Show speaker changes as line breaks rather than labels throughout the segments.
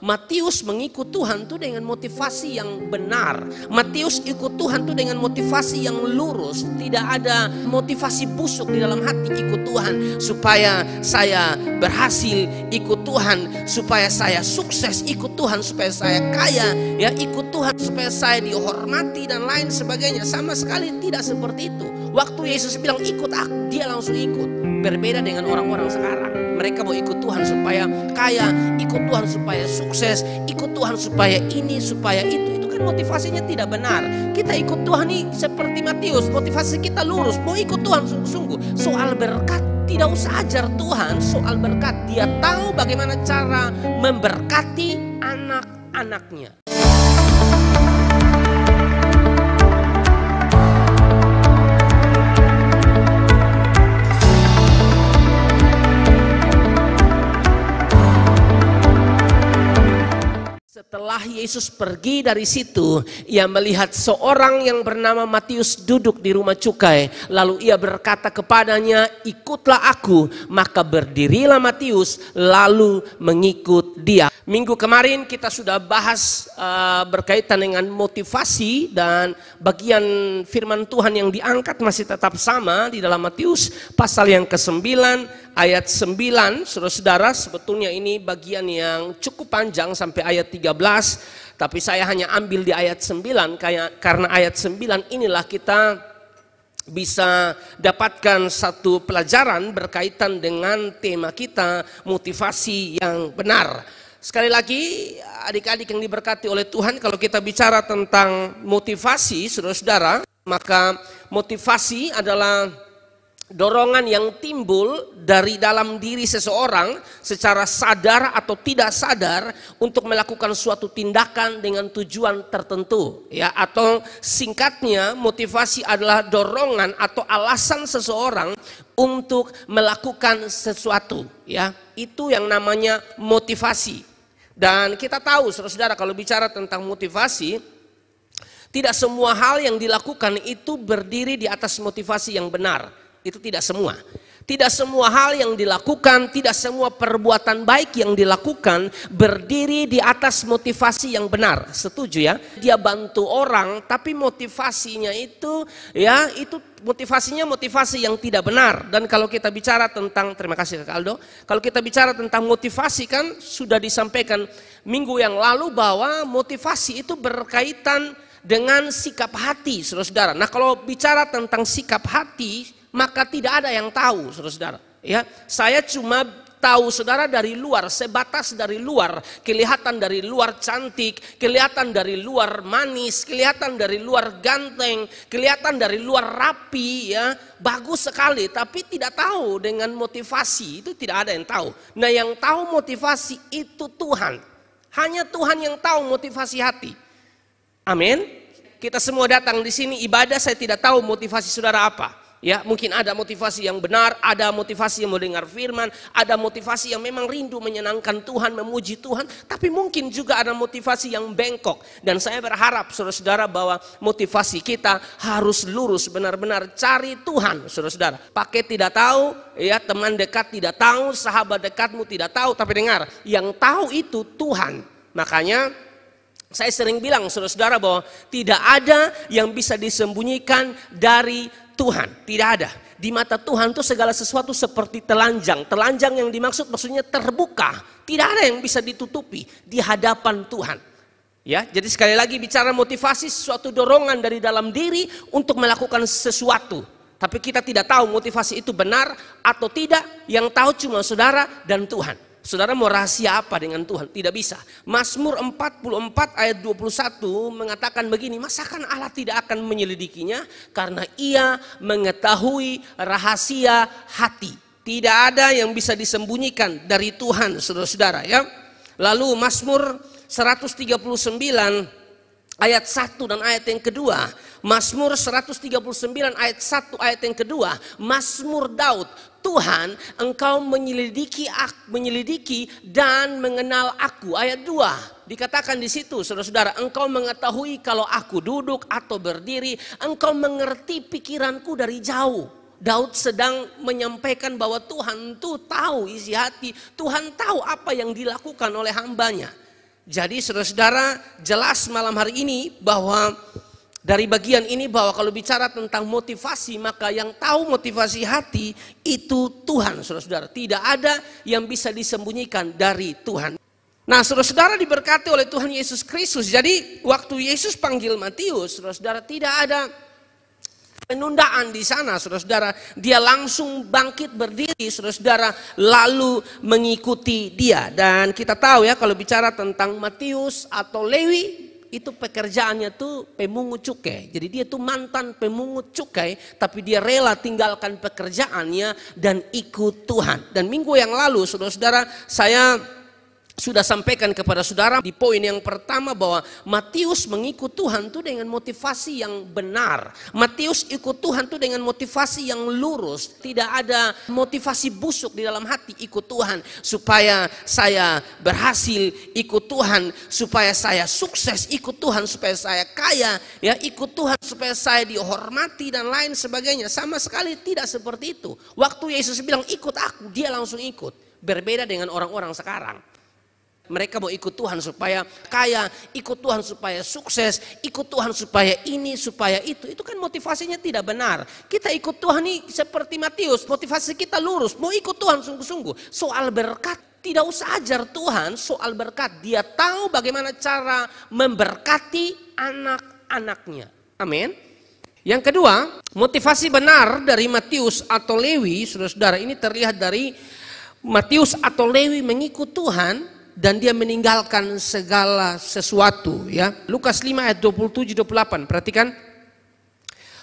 Matius mengikut Tuhan tuh dengan motivasi yang benar. Matius ikut Tuhan tuh dengan motivasi yang lurus. Tidak ada motivasi busuk di dalam hati ikut Tuhan supaya saya berhasil, ikut Tuhan supaya saya sukses, ikut Tuhan supaya saya kaya, ya ikut Tuhan supaya saya dihormati dan lain sebagainya. Sama sekali tidak seperti itu. Waktu Yesus bilang ikut aku, dia langsung ikut. Berbeda dengan orang-orang sekarang. Mereka mau ikut Tuhan supaya kaya, ikut Tuhan supaya sukses, ikut Tuhan supaya ini, supaya itu. Itu kan motivasinya tidak benar. Kita ikut Tuhan nih seperti Matius, motivasi kita lurus, mau ikut Tuhan sungguh-sungguh. Soal berkat, tidak usah ajar Tuhan soal berkat. Dia tahu bagaimana cara memberkati anak-anaknya. Setelah Yesus pergi dari situ, ia melihat seorang yang bernama Matius duduk di rumah cukai. Lalu ia berkata kepadanya, ikutlah aku. Maka berdirilah Matius lalu mengikut dia. Minggu kemarin kita sudah bahas berkaitan dengan motivasi, dan bagian firman Tuhan yang diangkat masih tetap sama di dalam Matius pasal yang ke-9 ayat 9. Saudara-saudara, sebetulnya ini bagian yang cukup panjang sampai ayat 13, tapi saya hanya ambil di ayat 9 karena ayat 9 inilah kita bisa dapatkan satu pelajaran berkaitan dengan tema kita, motivasi yang benar. Sekali lagi, adik-adik yang diberkati oleh Tuhan, kalau kita bicara tentang motivasi, saudara-saudara, maka motivasi adalah dorongan yang timbul dari dalam diri seseorang secara sadar atau tidak sadar untuk melakukan suatu tindakan dengan tujuan tertentu, ya, atau singkatnya motivasi adalah dorongan atau alasan seseorang untuk melakukan sesuatu, ya. Itu yang namanya motivasi. Dan kita tahu, saudara-saudara, kalau bicara tentang motivasi, tidak semua hal yang dilakukan itu berdiri di atas motivasi yang benar. Itu tidak semua. Tidak semua hal yang dilakukan, tidak semua perbuatan baik yang dilakukan berdiri di atas motivasi yang benar. Setuju ya? Dia bantu orang, tapi motivasinya itu, ya, itu motivasinya motivasi yang tidak benar. Dan kalau kita bicara tentang, terima kasih Kak Aldo, kalau kita bicara tentang motivasi, kan sudah disampaikan minggu yang lalu bahwa motivasi itu berkaitan dengan sikap hati, saudara-saudara. Nah, kalau bicara tentang sikap hati, maka tidak ada yang tahu, saudara-saudara. Ya, saya cuma tahu saudara dari luar, sebatas dari luar, kelihatan dari luar cantik, kelihatan dari luar manis, kelihatan dari luar ganteng, kelihatan dari luar rapi, ya, bagus sekali. Tapi tidak tahu dengan motivasi, itu tidak ada yang tahu. Nah, yang tahu motivasi itu Tuhan. Hanya Tuhan yang tahu motivasi hati. Amin. Kita semua datang di sini ibadah, saya tidak tahu motivasi saudara apa. Ya, mungkin ada motivasi yang benar, ada motivasi yang mau dengar firman, ada motivasi yang memang rindu menyenangkan Tuhan, memuji Tuhan, tapi mungkin juga ada motivasi yang bengkok. Dan saya berharap saudara-saudara bahwa motivasi kita harus lurus, benar-benar cari Tuhan, saudara-saudara. Pakai tidak tahu, ya, teman dekat tidak tahu, sahabat dekatmu tidak tahu, tapi dengar, yang tahu itu Tuhan. Makanya saya sering bilang saudara-saudara bahwa tidak ada yang bisa disembunyikan dari Tuhan, tidak ada. Di mata Tuhan itu segala sesuatu seperti telanjang. Telanjang yang dimaksud maksudnya terbuka. Tidak ada yang bisa ditutupi di hadapan Tuhan. Ya, jadi sekali lagi bicara motivasi, suatu dorongan dari dalam diri untuk melakukan sesuatu. Tapi kita tidak tahu motivasi itu benar atau tidak. Yang tahu cuma saudara dan Tuhan. Saudara mau rahasia apa dengan Tuhan? Tidak bisa. Mazmur 44 ayat 21 mengatakan begini, masakan Allah tidak akan menyelidikinya karena ia mengetahui rahasia hati. Tidak ada yang bisa disembunyikan dari Tuhan, saudara-saudara, ya. Lalu Mazmur 139 ayat 1 dan ayat yang kedua. Mazmur 139 ayat 1 ayat yang kedua. Mazmur Daud, Tuhan, engkau menyelidiki dan mengenal aku. Ayat 2 dikatakan di situ, saudara-saudara, engkau mengetahui kalau aku duduk atau berdiri, engkau mengerti pikiranku dari jauh. Daud sedang menyampaikan bahwa Tuhan itu tahu isi hati, Tuhan tahu apa yang dilakukan oleh hambanya. Jadi saudara-saudara, jelas malam hari ini bahwa dari bagian ini bahwa kalau bicara tentang motivasi, maka yang tahu motivasi hati itu Tuhan, saudara-saudara. Tidak ada yang bisa disembunyikan dari Tuhan. Nah, saudara-saudara diberkati oleh Tuhan Yesus Kristus. Jadi waktu Yesus panggil Matius, saudara-saudara, tidak ada penundaan di sana, saudara-saudara. Dia langsung bangkit berdiri, saudara-saudara, lalu mengikuti dia. Dan kita tahu ya, kalau bicara tentang Matius atau Lewi, itu pekerjaannya tuh pemungut cukai. Jadi dia tuh mantan pemungut cukai, tapi dia rela tinggalkan pekerjaannya dan ikut Tuhan. Dan minggu yang lalu, saudara-saudara, saya sudah sampaikan kepada saudara di poin yang pertama bahwa Matius mengikut Tuhan itu dengan motivasi yang benar. Matius ikut Tuhan itu dengan motivasi yang lurus. Tidak ada motivasi busuk di dalam hati. Ikut Tuhan supaya saya berhasil, ikut Tuhan supaya saya sukses, ikut Tuhan supaya saya kaya, ya, ikut Tuhan supaya saya dihormati dan lain sebagainya. Sama sekali tidak seperti itu. Waktu Yesus bilang ikut aku, dia langsung ikut. Berbeda dengan orang-orang sekarang. Mereka mau ikut Tuhan supaya kaya, ikut Tuhan supaya sukses, ikut Tuhan supaya ini, supaya itu. Itu kan motivasinya tidak benar. Kita ikut Tuhan ini seperti Matius, motivasi kita lurus, mau ikut Tuhan sungguh-sungguh. Soal berkat, tidak usah ajar Tuhan soal berkat. Dia tahu bagaimana cara memberkati anak-anaknya. Amin. Yang kedua, motivasi benar dari Matius atau Lewi, saudara-saudara, ini terlihat dari Matius atau Lewi mengikut Tuhan dan dia meninggalkan segala sesuatu, ya. Lukas 5 ayat 27-28. Perhatikan.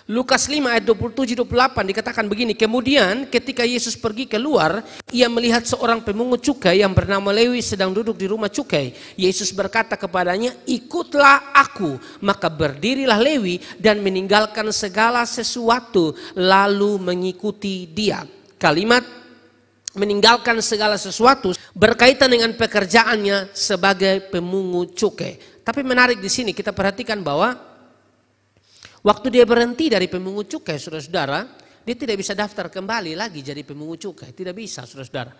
Lukas 5 ayat 27-28 dikatakan begini, kemudian ketika Yesus pergi keluar, ia melihat seorang pemungut cukai yang bernama Lewi sedang duduk di rumah cukai. Yesus berkata kepadanya, ikutlah aku. Maka berdirilah Lewi dan meninggalkan segala sesuatu lalu mengikuti dia. Kalimat meninggalkan segala sesuatu berkaitan dengan pekerjaannya sebagai pemungut cukai. Tapi menarik di sini kita perhatikan bahwa waktu dia berhenti dari pemungut cukai, saudara-saudara, dia tidak bisa daftar kembali lagi jadi pemungut cukai. Tidak bisa, saudara-saudara.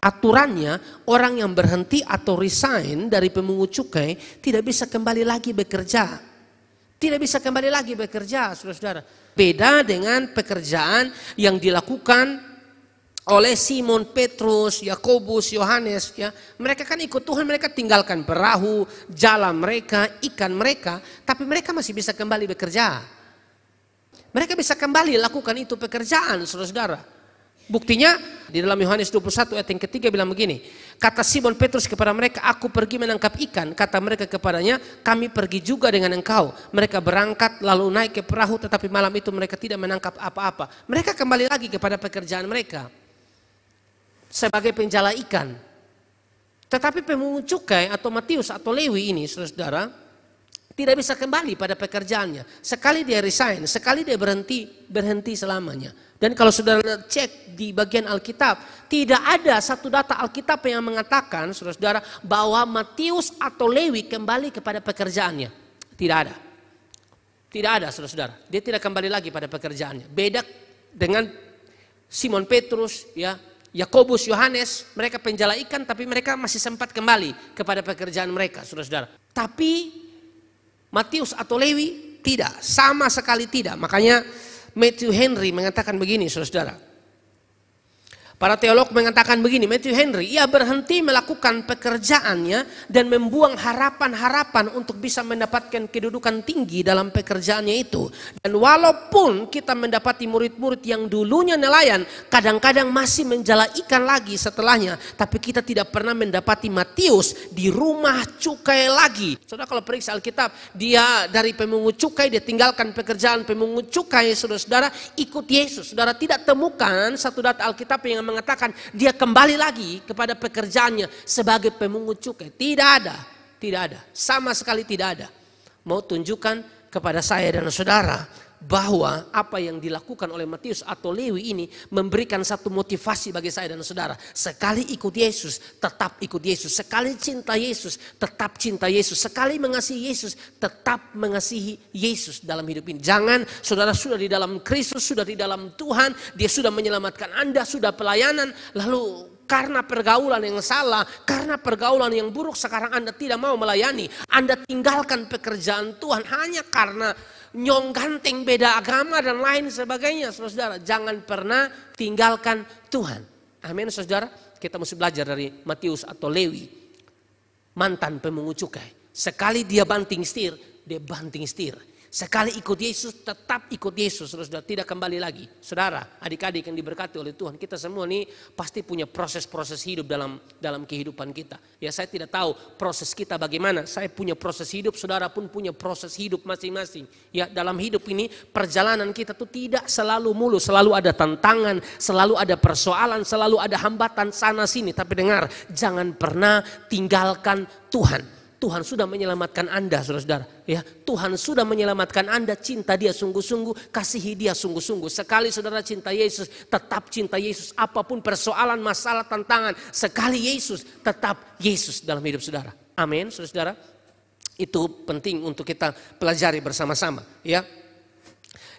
Aturannya orang yang berhenti atau resign dari pemungut cukai tidak bisa kembali lagi bekerja. Tidak bisa kembali lagi bekerja, saudara-saudara. Beda dengan pekerjaan yang dilakukan oleh Simon, Petrus, Yakobus, Yohanes, ya. Mereka kan ikut Tuhan, mereka tinggalkan perahu, jala mereka, ikan mereka, tapi mereka masih bisa kembali bekerja. Mereka bisa kembali lakukan itu pekerjaan, saudara-saudara. Buktinya di dalam Yohanes 21 ayat yang ketiga bilang begini, kata Simon Petrus kepada mereka, aku pergi menangkap ikan. Kata mereka kepadanya, kami pergi juga dengan engkau. Mereka berangkat lalu naik ke perahu, tetapi malam itu mereka tidak menangkap apa-apa. Mereka kembali lagi kepada pekerjaan mereka sebagai penjala ikan. Tetapi pemungut cukai atau Matius atau Lewi ini, saudara-saudara, tidak bisa kembali pada pekerjaannya. Sekali dia resign, sekali dia berhenti selamanya. Dan kalau saudara cek di bagian Alkitab, tidak ada satu data Alkitab yang mengatakan, saudara-saudara, bahwa Matius atau Lewi kembali kepada pekerjaannya. Tidak ada. Tidak ada, saudara-saudara. Dia tidak kembali lagi pada pekerjaannya. Beda dengan Simon Petrus, ya, Yakobus, Yohanes, mereka penjala ikan tapi mereka masih sempat kembali kepada pekerjaan mereka, saudara-saudara. Tapi Matius atau Lewi tidak, sama sekali tidak. Makanya Matthew Henry mengatakan begini, saudara-saudara. Para teolog mengatakan begini, Matthew Henry, ia berhenti melakukan pekerjaannya dan membuang harapan-harapan untuk bisa mendapatkan kedudukan tinggi dalam pekerjaannya itu. Dan walaupun kita mendapati murid-murid yang dulunya nelayan, kadang-kadang masih menjala ikan lagi setelahnya, tapi kita tidak pernah mendapati Matius di rumah cukai lagi. Saudara kalau periksa Alkitab, dia dari pemungut cukai, dia tinggalkan pekerjaan pemungut cukai, saudara-saudara, ikut Yesus. Saudara tidak temukan satu data Alkitab yang mengatakan dia kembali lagi kepada pekerjaannya sebagai pemungut cukai. Tidak ada, tidak ada, sama sekali tidak ada. Mau tunjukkan kepada saya dan saudara bahwa apa yang dilakukan oleh Matius atau Lewi ini memberikan satu motivasi bagi saya dan saudara. Sekali ikut Yesus, tetap ikut Yesus. Sekali cinta Yesus, tetap cinta Yesus. Sekali mengasihi Yesus, tetap mengasihi Yesus dalam hidup ini. Jangan saudara sudah di dalam Kristus, sudah di dalam Tuhan, dia sudah menyelamatkan Anda, sudah pelayanan, lalu karena pergaulan yang salah, karena pergaulan yang buruk sekarang Anda tidak mau melayani. Anda tinggalkan pekerjaan Tuhan hanya karena nyong ganteng, beda agama dan lain sebagainya. Saudara, jangan pernah tinggalkan Tuhan. Amin saudara. Kita mesti belajar dari Matius atau Lewi, mantan pemungut cukai. Sekali dia banting setir, dia banting setir. Sekali ikut Yesus, tetap ikut Yesus. Saudara, tidak kembali lagi. Saudara, adik-adik yang diberkati oleh Tuhan, kita semua ini pasti punya proses-proses hidup dalam kehidupan kita. Ya, saya tidak tahu proses kita bagaimana. Saya punya proses hidup, saudara pun punya proses hidup masing-masing. Ya, dalam hidup ini perjalanan kita tuh tidak selalu mulus, selalu ada tantangan, selalu ada persoalan, selalu ada hambatan sana sini. Tapi dengar, jangan pernah tinggalkan Tuhan. Tuhan sudah menyelamatkan Anda, saudara-saudara. Ya, Tuhan sudah menyelamatkan Anda, cinta Dia sungguh-sungguh, kasihi Dia sungguh-sungguh. Sekali saudara cinta Yesus, tetap cinta Yesus. Apapun persoalan, masalah, tantangan, sekali Yesus, tetap Yesus dalam hidup saudara. Amin, saudara-saudara. Itu penting untuk kita pelajari bersama-sama. Ya.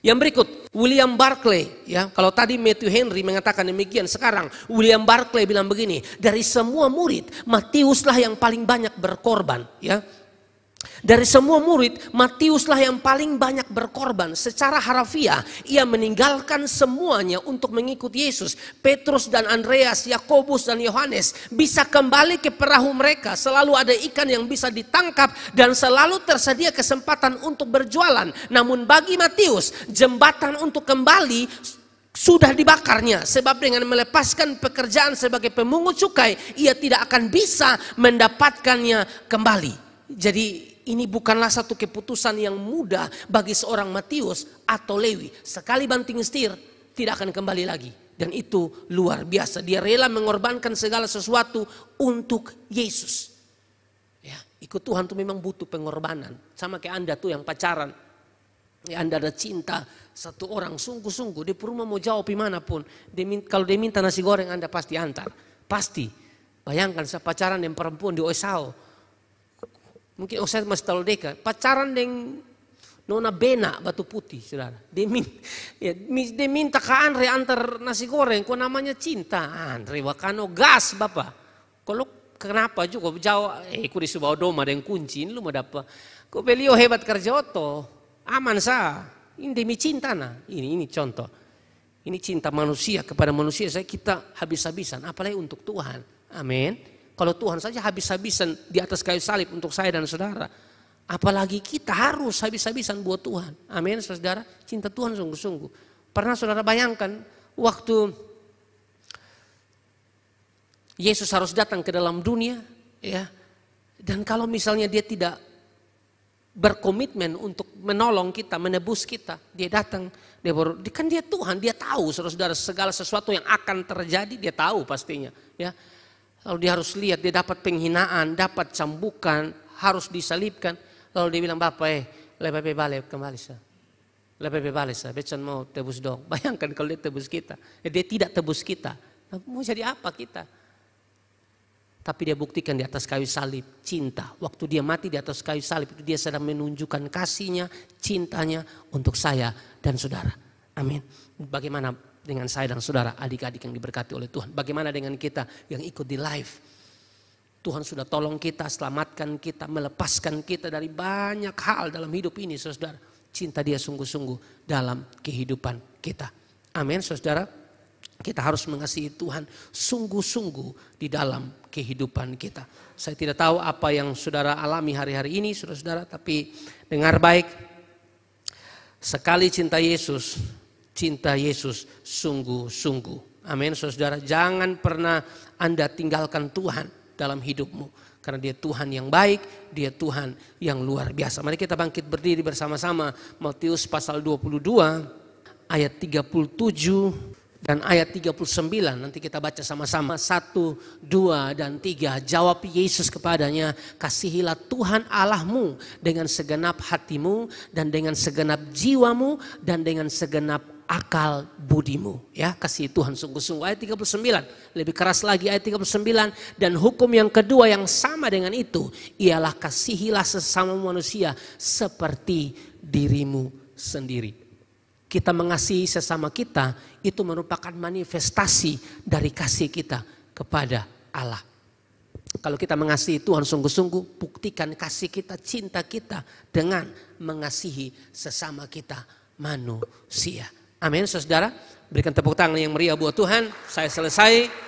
Yang berikut, William Barclay. Ya, kalau tadi Matthew Henry mengatakan demikian, sekarang William Barclay bilang begini, dari semua murid, Matiuslah yang paling banyak berkorban. Ya. Dari semua murid, Matiuslah yang paling banyak berkorban. Secara harafiah, ia meninggalkan semuanya untuk mengikut Yesus. Petrus dan Andreas, Yakobus dan Yohanes bisa kembali ke perahu mereka. Selalu ada ikan yang bisa ditangkap dan selalu tersedia kesempatan untuk berjualan. Namun bagi Matius, jembatan untuk kembali sudah dibakarnya, sebab dengan melepaskan pekerjaan sebagai pemungut cukai, ia tidak akan bisa mendapatkannya kembali. Jadi ini bukanlah satu keputusan yang mudah bagi seorang Matius atau Lewi. Sekali banting setir, tidak akan kembali lagi. Dan itu luar biasa. Dia rela mengorbankan segala sesuatu untuk Yesus. Ya, ikut Tuhan itu memang butuh pengorbanan. Sama kayak Anda tuh yang pacaran. Ya, Anda ada cinta satu orang sungguh-sungguh. Dia rumah mau jauh dimanapun. Kalau dia minta nasi goreng, Anda pasti antar. Pasti. Bayangkan saya pacaran dengan perempuan di Osao. Mungkin saya masih terlalu dekat. Pacaran dengan Nona Bena Batu Putih, saudara. Dia minta ke Andre antar nasi goreng. Kok namanya cinta? Andre wakano gas bapak. Kalau kenapa juga jauh? Ku disuruh doma dengan kunci. Lu mau dapat? Kok beliau hebat kerja oto. Aman sah. Ini demi cinta nah. Ini contoh. Ini cinta manusia kepada manusia. Saya kita habis-habisan. Apalagi untuk Tuhan. Amin. Kalau Tuhan saja habis-habisan di atas kayu salib untuk saya dan saudara. Apalagi kita harus habis-habisan buat Tuhan. Amin saudara. Cinta Tuhan sungguh-sungguh. Pernah saudara bayangkan waktu Yesus harus datang ke dalam dunia. Ya, dan kalau misalnya dia tidak berkomitmen untuk menolong kita, menebus kita. Dia datang, kan dia Tuhan, dia tahu saudara-saudara segala sesuatu yang akan terjadi. Dia tahu pastinya. Ya. Lalu dia harus lihat, dia dapat penghinaan, dapat cambukan, harus disalibkan. Lalu dia bilang, Bapak lebih balik kembali sah. Lebih balik sah, becan mau tebus dong. Bayangkan kalau dia tebus kita. Dia tidak tebus kita. Nah, mau jadi apa kita? Tapi dia buktikan di atas kayu salib, cinta. Waktu dia mati di atas kayu salib, itu dia sedang menunjukkan kasihnya, cintanya untuk saya dan saudara. Amin. Bagaimana dengan saya dan saudara, adik-adik yang diberkati oleh Tuhan. Bagaimana dengan kita yang ikut di live? Tuhan sudah tolong kita, selamatkan kita, melepaskan kita dari banyak hal dalam hidup ini, saudara. Cinta dia sungguh-sungguh dalam kehidupan kita. Amin, saudara. Kita harus mengasihi Tuhan sungguh-sungguh di dalam kehidupan kita. Saya tidak tahu apa yang saudara alami hari-hari ini, saudara-saudara. Tapi dengar baik, sekali cinta Yesus sungguh-sungguh. Amin, saudara. Jangan pernah Anda tinggalkan Tuhan dalam hidupmu. Karena dia Tuhan yang baik, dia Tuhan yang luar biasa. Mari kita bangkit berdiri bersama-sama. Matius pasal 22 ayat 37 dan ayat 39. Nanti kita baca sama-sama. 1, 2, dan 3. Jawab Yesus kepadanya, kasihilah Tuhan Allahmu dengan segenap hatimu dan dengan segenap jiwamu dan dengan segenap akal budimu. Ya, kasih Tuhan sungguh-sungguh. Ayat 39. Lebih keras lagi ayat 39. Dan hukum yang kedua yang sama dengan itu ialah kasihilah sesama manusia seperti dirimu sendiri. Kita mengasihi sesama kita itu merupakan manifestasi dari kasih kita kepada Allah. Kalau kita mengasihi Tuhan sungguh-sungguh, buktikan kasih kita, cinta kita dengan mengasihi sesama kita manusia. Amin, saudara. Berikan tepuk tangan yang meriah buat Tuhan. Saya selesai.